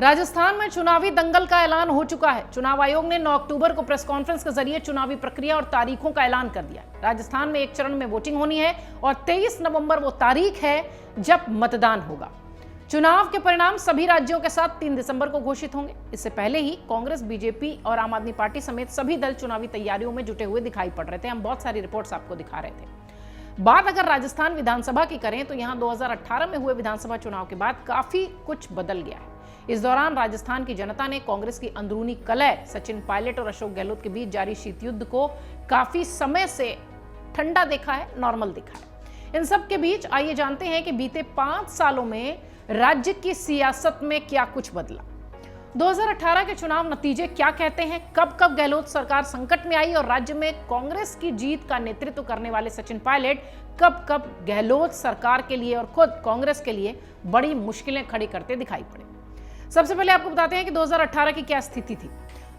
राजस्थान में चुनावी दंगल का ऐलान हो चुका है। चुनाव आयोग ने 9 अक्टूबर को प्रेस कॉन्फ्रेंस के जरिए चुनावी प्रक्रिया और तारीखों का ऐलान कर दिया। राजस्थान में एक चरण में वोटिंग होनी है और 23 नवंबर वो तारीख है जब मतदान होगा। चुनाव के परिणाम सभी राज्यों के साथ 3 दिसंबर को घोषित होंगे। इससे पहले ही कांग्रेस, बीजेपी और आम आदमी पार्टी समेत सभी दल चुनावी तैयारियों में जुटे हुए दिखाई पड़ रहे थे। हम बहुत सारी रिपोर्ट्स आपको दिखा रहे थे। बात अगर राजस्थान विधानसभा की करें तो यहां 2018 में हुए विधानसभा चुनाव के बाद काफी कुछ बदल गया है। इस दौरान राजस्थान की जनता ने कांग्रेस की अंदरूनी कलह, सचिन पायलट और अशोक गहलोत के बीच जारी शीत युद्ध को काफी समय से ठंडा देखा है, नॉर्मल देखा है। इन सब के बीच आइए जानते हैं कि बीते 5 सालों में राज्य की सियासत में क्या कुछ बदला। 2018 के चुनाव नतीजे क्या कहते हैं, कब कब गहलोत सरकार संकट में आई और राज्य में कांग्रेस की जीत का नेतृत्व करने वाले सचिन पायलट कब कब गहलोत सरकार के लिए और खुद कांग्रेस के लिए बड़ी मुश्किलें खड़ी करते दिखाई पड़े। सबसे पहले आपको बताते हैं कि 2018 की क्या स्थिति थी।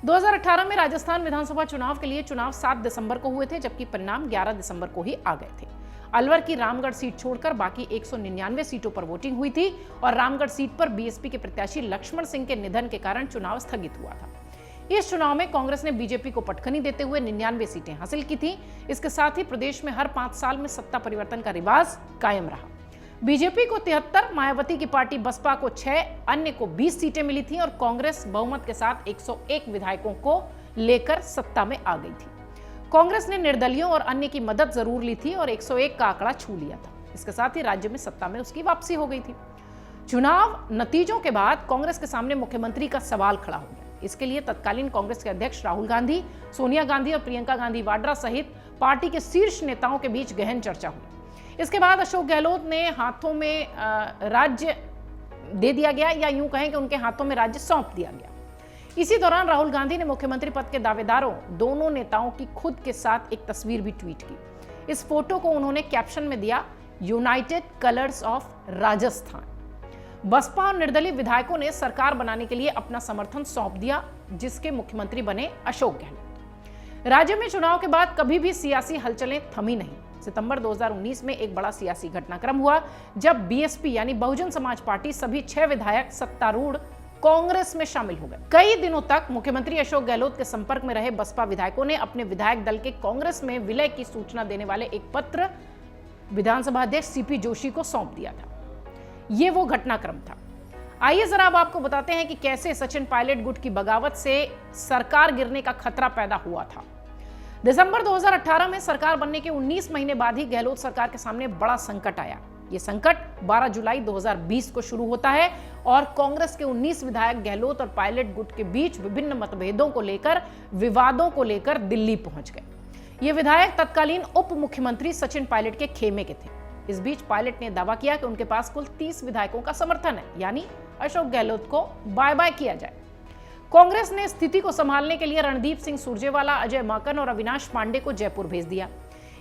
2018 में राजस्थान विधानसभा चुनाव के लिए चुनाव 7 दिसंबर को हुए थे, जबकि परिणाम 11 दिसंबर को ही आ गए थे। अलवर की रामगढ़ सीट छोड़कर बाकी 199 सीटों पर वोटिंग हुई थी और रामगढ़ सीट पर बीएसपी के प्रत्याशी लक्ष्मण सिंह के निधन के कारण चुनाव स्थगित हुआ था। इस चुनाव में कांग्रेस ने बीजेपी को पटखनी देते हुए 99 सीटें हासिल की थी। इसके साथ ही प्रदेश में हर 5 साल में सत्ता परिवर्तन का रिवाज कायम रहा। बीजेपी को 73, मायावती की पार्टी बसपा को 6, अन्य को 20 सीटें मिली थी और कांग्रेस बहुमत के साथ 101 विधायकों को लेकर सत्ता में आ गई थी। कांग्रेस ने निर्दलियों और अन्य की मदद जरूर ली थी और 101 का आंकड़ा छू लिया था। इसके साथ ही राज्य में सत्ता में उसकी वापसी हो गई थी। चुनाव नतीजों के बाद कांग्रेस के सामने मुख्यमंत्री का सवाल खड़ा हो गया। इसके लिए तत्कालीन कांग्रेस के अध्यक्ष राहुल गांधी, सोनिया गांधी और प्रियंका गांधी वाड्रा सहित पार्टी के शीर्ष नेताओं के बीच गहन चर्चा हुई। इसके बाद अशोक गहलोत ने हाथों में राज्य दे दिया गया, या यूं कहें कि उनके हाथों में राज्य सौंप दिया गया। इसी दौरान राहुल गांधी ने मुख्यमंत्री पद के दावेदारों दोनों नेताओं की खुद के साथ एक तस्वीर भी ट्वीट की। इस फोटो को उन्होंने कैप्शन में दिया, यूनाइटेड कलर्स ऑफ राजस्थान। बसपा और निर्दलीय विधायकों ने सरकार बनाने के लिए अपना समर्थन सौंप दिया, जिसके मुख्यमंत्री बने अशोक गहलोत। राज्य में चुनाव के बाद कभी भी सियासी हलचलें थमी नहीं। सितंबर 2019 में एक बड़ा सियासी घटनाक्रम हुआ जब बीएसपी यानी बहुजन समाज पार्टी सभी 6 विधायक सत्तारूढ़ कांग्रेस में शामिल हो गए। कई दिनों तक मुख्यमंत्री अशोक गहलोत के संपर्क में रहे बसपा विधायकों ने अपने विधायक दल के कांग्रेस में विलय की सूचना देने वाले एक पत्र विधानसभा अध्यक्ष सीपी जोशी को सौंप दिया था। यह वो घटनाक्रम था। आइए जरा अब आपको बताते हैं कि कैसे सचिन पायलट गुट की बगावत से सरकार गिरने का खतरा पैदा हुआ था। दिसंबर 2018 में सरकार बनने के 19 महीने बाद ही गहलोत सरकार के सामने बड़ा संकट आया। यह संकट 12 जुलाई 2020 को शुरू होता है और कांग्रेस के 19 विधायक गहलोत और पायलट गुट के बीच विभिन्न मतभेदों को लेकर, विवादों को लेकर दिल्ली पहुंच गए। ये विधायक तत्कालीन उप मुख्यमंत्री सचिन पायलट के खेमे के थे। इस बीच पायलट ने दावा किया कि उनके पास कुल 30 विधायकों का समर्थन है, यानी अशोक गहलोत को बाय बाय किया जाए। कांग्रेस ने स्थिति को संभालने के लिए रणदीप सिंह सुरजेवाला, अजय माकन और अविनाश पांडे को जयपुर भेज दिया।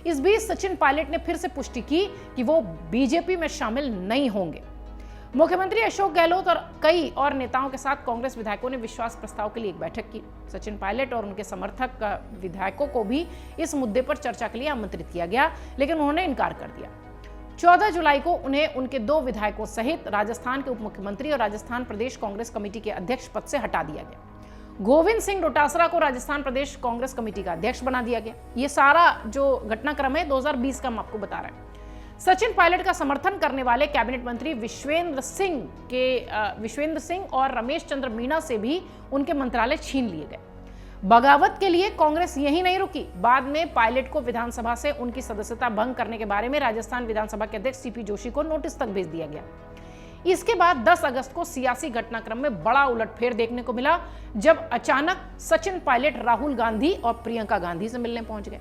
इस बीच सचिन पायलट ने फिर से पुष्टि की कि वो बीजेपी में शामिल नहीं होंगे। मुख्यमंत्री अशोक गहलोत और कई और नेताओं के साथ कांग्रेस विधायकों ने विश्वास प्रस्ताव के लिए एक बैठक की। सचिन पायलट और उनके समर्थक विधायकों को भी इस मुद्दे पर चर्चा के लिए आमंत्रित किया गया, लेकिन उन्होंने इनकार कर दिया। 14 जुलाई को उन्हें उनके 2 विधायकों सहित राजस्थान के उप मुख्यमंत्री और राजस्थान प्रदेश कांग्रेस कमेटी के अध्यक्ष पद से हटा दिया गया। गोविंद सिंह डोटासरा को राजस्थान प्रदेश कांग्रेस कमेटी का अध्यक्ष बना दिया गया। ये सारा जो घटनाक्रम है 2020 का हम आपको बता रहे हैं। सचिन पायलट का समर्थन करने वाले कैबिनेट मंत्री विश्वेंद्र सिंह और रमेश चंद्र मीणा से भी उनके मंत्रालय छीन लिए गए। बगावत के लिए कांग्रेस यही नहीं रुकी। बाद में पायलट को विधानसभा से उनकी सदस्यता भंग करने के बारे में राजस्थान विधानसभा के अध्यक्ष सीपी जोशी को नोटिस तक भेज दिया गया। इसके बाद 10 अगस्त को सियासी घटनाक्रम में बड़ा उलटफेर देखने को मिला, जब अचानक सचिन पायलट राहुल गांधी और प्रियंका गांधी से मिलने पहुंच गए।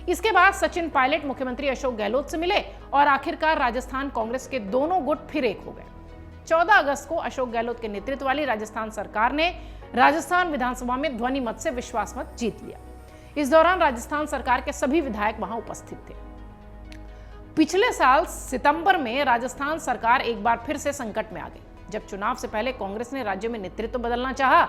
इसके बाद सचिन पायलट मुख्यमंत्री अशोक गहलोत से मिले और आखिरकार राजस्थान कांग्रेस के दोनों गुट फिर एक हो गए। 14 अगस्त को अशोक गहलोत के नेतृत्व वाली राजस्थान सरकार ने राजस्थान विधानसभा में ध्वनि मत से विश्वास मत जीत लिया। इस दौरान राजस्थान सरकार के सभी विधायक वहां उपस्थित थे। पिछले साल सितंबर में राजस्थान सरकार एक बार फिर से संकट में आ गई, जब चुनाव से पहले कांग्रेस ने राज्य में नेतृत्व बदलना चाहा।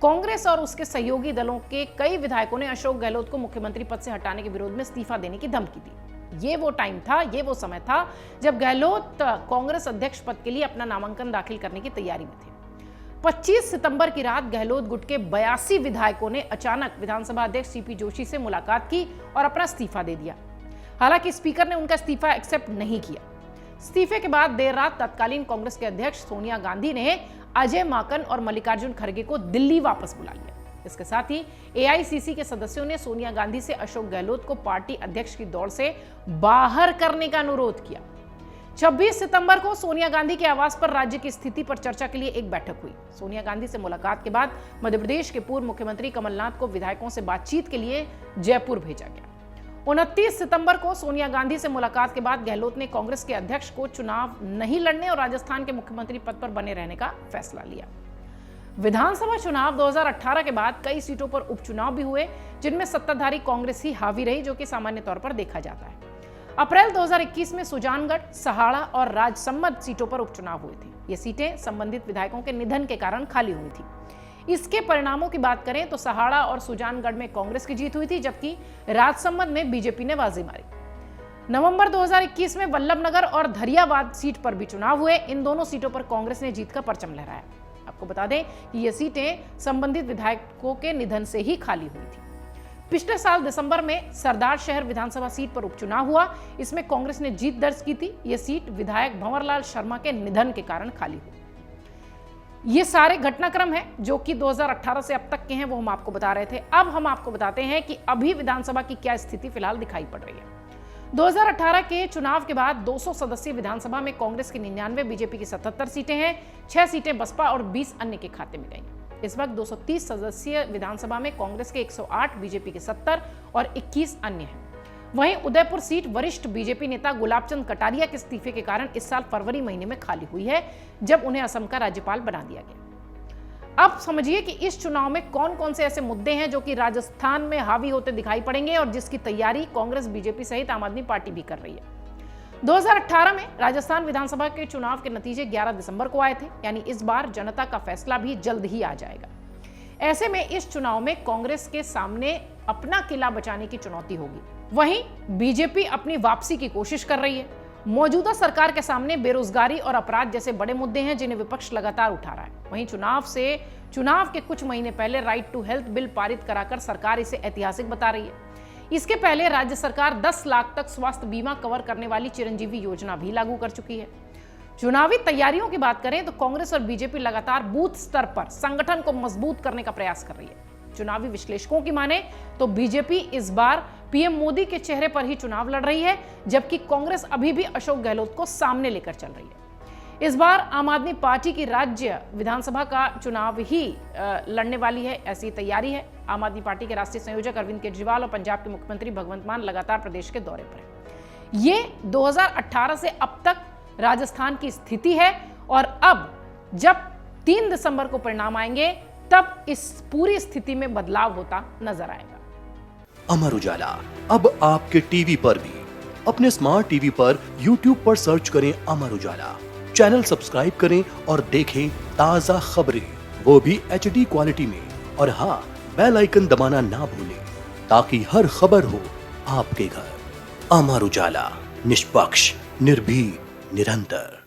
कांग्रेस और उसके सहयोगी दलों के कई विधायकों ने अशोक गहलोत को मुख्यमंत्री पद से हटाने के विरोध में इस्तीफा देने की धमकी दी। ये वो टाइम था, ये वो समय था जब गहलोत कांग्रेस अध्यक्ष पद के लिए अपना नामांकन दाखिल करने की तैयारी में थे। 25 सितंबर की रात गहलोत गुट के 82 विधायकों ने अचानक विधानसभा अध्यक्ष सीपी जोशी से मुलाकात की और अपना इस्तीफा दे दिया। हालांकि स्पीकर ने उनका इस्तीफा एक्सेप्ट नहीं किया। इस्तीफे के बाद देर रात तत्कालीन कांग्रेस के अध्यक्ष सोनिया गांधी ने अजय माकन और मल्लिकार्जुन खड़गे को दिल्ली वापस बुला लिया। इसके साथ ही एआईसीसी के सदस्यों ने सोनिया गांधी से अशोक गहलोत को पार्टी अध्यक्ष की दौड़ से बाहर करने का अनुरोध किया। 26 सितंबर को सोनिया गांधी के आवास पर राज्य की स्थिति पर चर्चा के लिए एक बैठक हुई। सोनिया गांधी से मुलाकात के बाद मध्य प्रदेश के पूर्व मुख्यमंत्री कमलनाथ को विधायकों से बातचीत के लिए जयपुर भेजा गया। 29 सितंबर को सोनिया गांधी से मुलाकात के बाद गहलोत ने कांग्रेस के अध्यक्ष को चुनाव नहीं लड़ने और राजस्थान के मुख्यमंत्री पद पर बने रहने का फैसला लिया। विधानसभा चुनाव 2018 के बाद कई सीटों पर उपचुनाव भी हुए, जिनमें सत्ताधारी कांग्रेस ही हावी रही, जो कि सामान्य तौर पर देखा जाता है। अप्रैल 2021 में सुजानगढ़, सहाड़ा और राजसमंद सीटों पर उपचुनाव हुए थे। ये सीटें संबंधित विधायकों के निधन के कारण खाली हुई थी। इसके परिणामों की बात करें तो सहाड़ा और सुजानगढ़ में कांग्रेस की जीत हुई थी, जबकि राजसमंद में बीजेपी ने बाजी मारी। नवंबर 2021 में वल्लभनगर और धरियावाद सीट पर भी चुनाव हुए। इन दोनों सीटों पर कांग्रेस ने जीत का परचम लहराया। आपको बता दें कि ये सीटें संबंधित विधायकों के निधन से ही खाली हुई थी। पिछले साल दिसंबर में सरदार शहर विधानसभा सीट पर उपचुनाव हुआ। इसमें कांग्रेस ने जीत दर्ज की थी। यह सीट विधायक भंवरलाल शर्मा के निधन के कारण खाली हुई। ये सारे घटनाक्रम हैं जो कि 2018 से अब तक के हैं, वो हम आपको बता रहे थे। अब हम आपको बताते हैं कि अभी विधानसभा की क्या स्थिति फिलहाल दिखाई पड़ रही है। 2018 के चुनाव के बाद 200 सदस्यीय विधानसभा में कांग्रेस की 99, बीजेपी की 77 सीटें हैं। 6 सीटें बसपा और 20 अन्य के खाते में गई। इस वक्त 230 सदस्यीय विधानसभा में कांग्रेस के 108, बीजेपी के 70 और 21 अन्य हैं। वहीं उदयपुर सीट वरिष्ठ बीजेपी नेता गुलाबचंद कटारिया के इस्तीफे के कारण इस साल फरवरी महीने में खाली हुई है, जब उन्हें असम का राज्यपाल बना दिया गया। अब समझिए कि इस चुनाव में कौन कौन से ऐसे मुद्दे हैं जो कि राजस्थान में हावी होते दिखाई पड़ेंगे और जिसकी तैयारी कांग्रेस, बीजेपी सहित आम आदमी पार्टी भी कर रही है। 2018 में राजस्थान विधानसभा के चुनाव के नतीजे 11 दिसंबर को आए थे, यानी इस बार जनता का फैसला भी जल्द ही आ जाएगा। ऐसे में इस चुनाव में कांग्रेस के सामने अपना किला बचाने की चुनौती होगी। वहीं बीजेपी अपनी वापसी की कोशिश कर रही है। मौजूदा सरकार के सामने बेरोजगारी और अपराध जैसे बड़े मुद्दे हैं, जिन्हें विपक्ष लगातार उठा रहा है। वहीं चुनाव के कुछ महीने पहले राइट टू हेल्थ बिल पारित कराकर सरकार इसे ऐतिहासिक बता रही है। इसके पहले राज्य सरकार 10 लाख तक स्वास्थ्य बीमा कवर करने वाली चिरंजीवी योजना भी लागू कर चुकी है। चुनावी तैयारियों की बात करें तो कांग्रेस और बीजेपी लगातार बूथ स्तर पर संगठन को मजबूत करने का प्रयास कर रही है। चुनावी विश्लेषकों की माने तो बीजेपी इस बार पीएम मोदी के चेहरे पर ही चुनाव लड़ रही है, जबकि कांग्रेस अभी भी अशोक गहलोत को सामने लेकर चल रही है। इस बार आम आदमी पार्टी की राज्य विधानसभा का चुनाव ही लड़ने वाली है, ऐसी तैयारी है। आम आदमी पार्टी के राष्ट्रीय संयोजक अरविंद केजरीवाल और पंजाब के मुख्यमंत्री भगवंत मान लगातार प्रदेश के दौरे पर हैं। ये 2018 से अब तक राजस्थान की स्थिति है और अब जब 3 दिसंबर को परिणाम आएंगे तब इस पूरी स्थिति में बदलाव होता नजर आएगा। अमर उजाला अब आपके टीवी पर भी। अपने स्मार्ट टीवी पर YouTube पर सर्च करें अमर उजाला, चैनल सब्सक्राइब करें और देखें ताजा खबरें, वो भी HD क्वालिटी में। और हाँ, बेल आइकन दबाना ना भूलें ताकि हर खबर हो आपके घर। अमर उजाला, निष्पक्ष, निर्भीक, निरंतर।